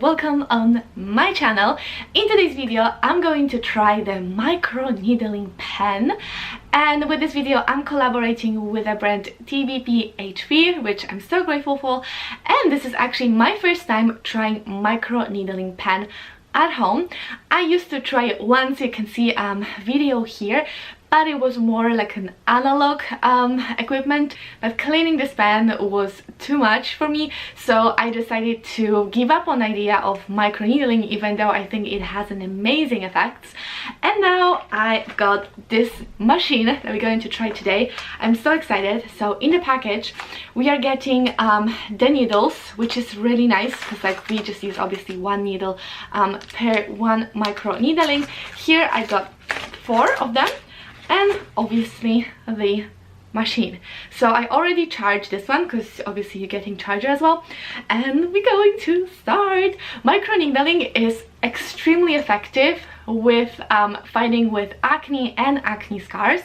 welcome on my channel. In today's video I'm going to try the micro needling pen, and with this video I'm collaborating with a brand TBPHP, which I'm so grateful for, and this is actually my first time trying micro needling pen at home. I used to try it once, you can see video here, but it was more like an analog equipment, but cleaning this pen was too much for me, so I decided to give up on the idea of micro needling, even though I think it has an amazing effect. And now I got this machine that we're going to try today. I'm so excited. So in the package we are getting the needles, which is really nice because like we just use obviously one needle per one micro needling. Here I got 4 of them, and obviously the machine. So I already charged this one because obviously you're getting charger as well, and we're going to start. Micro needling is extremely effective with fighting with acne and acne scars,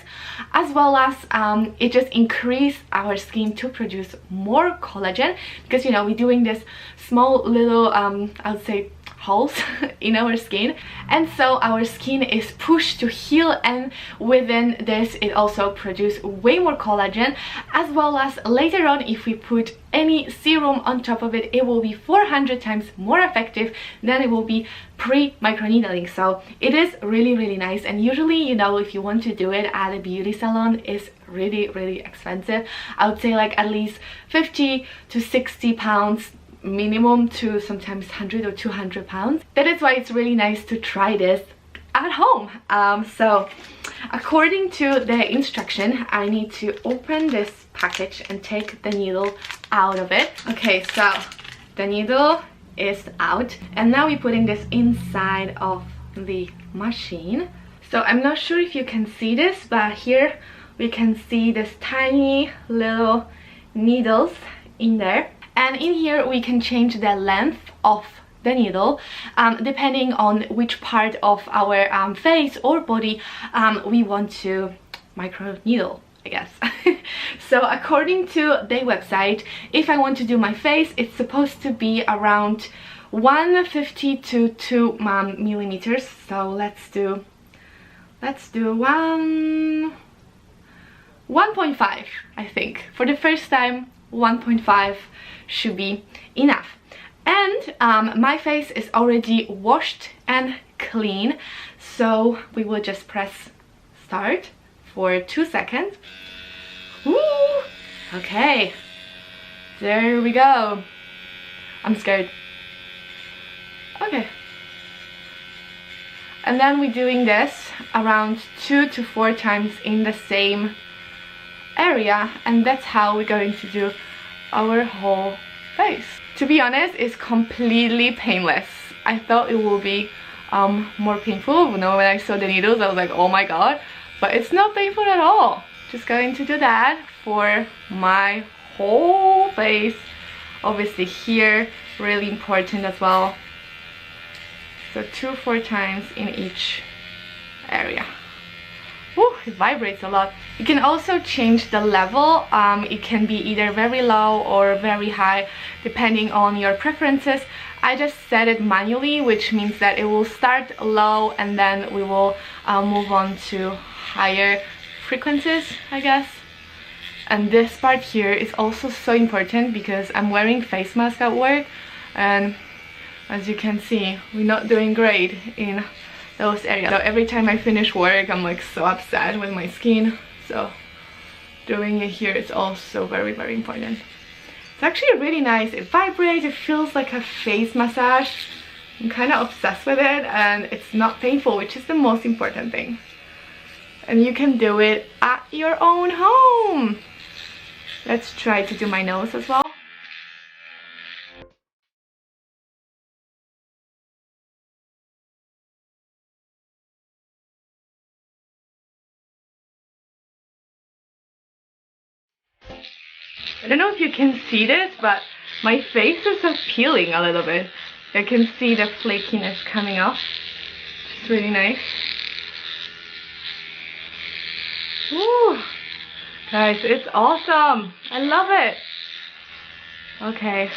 as well as it just increases our skin to produce more collagen, because you know we're doing this small little I would say holes in our skin, and so our skin is pushed to heal, and within this it also produces way more collagen, as well as later on if we put any serum on top of it, it will be 400 times more effective than it will be pre-micro needling. So it is really nice, and usually, you know, if you want to do it at a beauty salon, it's really expensive. I would say like at least 50 to 60 pounds minimum, to sometimes 100 or 200 pounds. That is why it's really nice to try this at home. So according to the instruction, I need to open this package and take the needle out of it. Okay, so the needle is out, and now we're putting this inside of the machine. So I'm not sure if you can see this, but here we can see this tiny little needles in there. And in here we can change the length of the needle depending on which part of our face or body we want to micro needle, I guess. So according to the website, if I want to do my face, it's supposed to be around 150 to 2 millimeters. So let's do 1.5, I think. For the first time, 1.5 should be enough. And my face is already washed and clean, so we will just press start for 2 seconds. Woo! Okay, there we go. I'm scared. Okay, and then we're doing this around 2 to 4 times in the same area, and that's how we're going to do our whole face. To be honest, it's completely painless. I thought it will be more painful. You know, when I saw the needles I was like, oh my god, but it's not painful at all. Just going to do that for my whole face. Obviously here, really important as well. So 2-4 times in each area. Woo, it vibrates a lot. You can also change the level. It can be either very low or very high depending on your preferences. I just set it manually, which means that it will start low and then we will move on to higher frequencies, I guess. And this part here is also so important because I'm wearing face mask at work, and as you can see, we're not doing great in those areas. So every time I finish work, I'm like so upset with my skin. So doing it here is also very important. It's actually really nice. It vibrates, it feels like a face massage. I'm kind of obsessed with it, and it's not painful, which is the most important thing. And you can do it at your own home. Let's try to do my nose as well. I don't know if you can see this, but my face is peeling a little bit. I can see the flakiness coming off. It's really nice. Woo! Guys, it's awesome. I love it. Okay,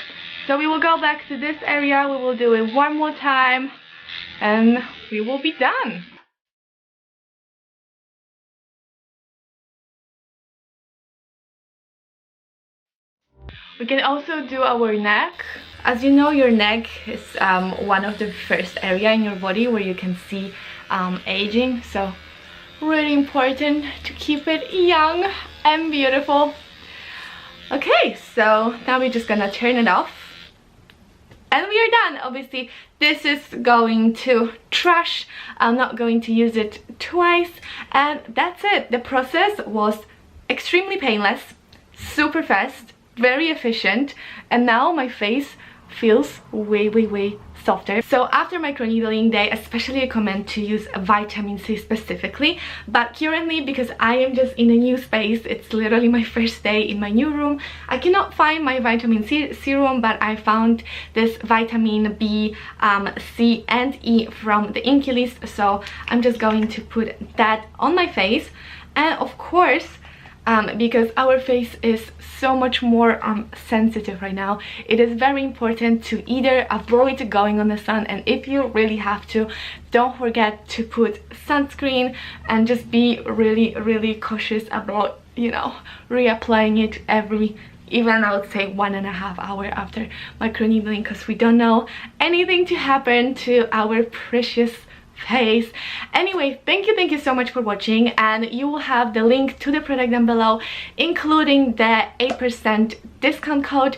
So we will go back to this area, we will do it one more time, and we will be done. We can also do our neck. As you know, your neck is one of the first area in your body where you can see aging, so really important to keep it young and beautiful. Okay, so now we're just gonna turn it off and we are done. Obviously this is going to trash, I'm not going to use it twice, and that's it. The process was extremely painless, super fast, very efficient, and now my face feels way softer. So after microneedling, they especially recommend to use vitamin C specifically, but currently, because I am just in a new space, it's literally my first day in my new room, I cannot find my vitamin C serum, but I found this vitamin B, C and E from the Inky List, so I'm just going to put that on my face. And of course, because our face is so much more sensitive right now, it is very important to either avoid going on the sun, and if you really have to, don't forget to put sunscreen, and just be really cautious about, you know, reapplying it every, even I would say 1.5 hours after microneedling, because we don't know anything to happen to our precious face. Anyway, thank you so much for watching, and you will have the link to the product down below, including the 8% discount code.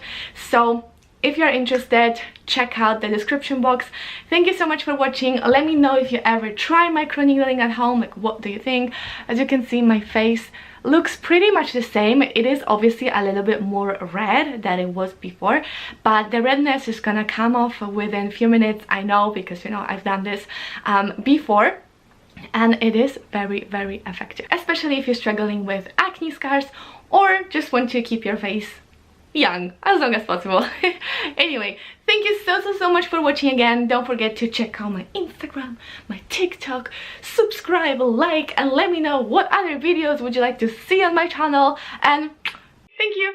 So if you're interested, check out the description box. Thank you so much for watching. Let me know if you ever try microneedling at home, like what do you think? As you can see, my face looks pretty much the same. It is obviously a little bit more red than it was before, but the redness is gonna come off within a few minutes. I know, because you know I've done this before, and it is very effective, especially if you're struggling with acne scars or just want to keep your face young as long as possible. Anyway, thank you so much for watching again. Don't forget to check out my Instagram, my TikTok, subscribe, like, and let me know what other videos would you like to see on my channel, and thank you.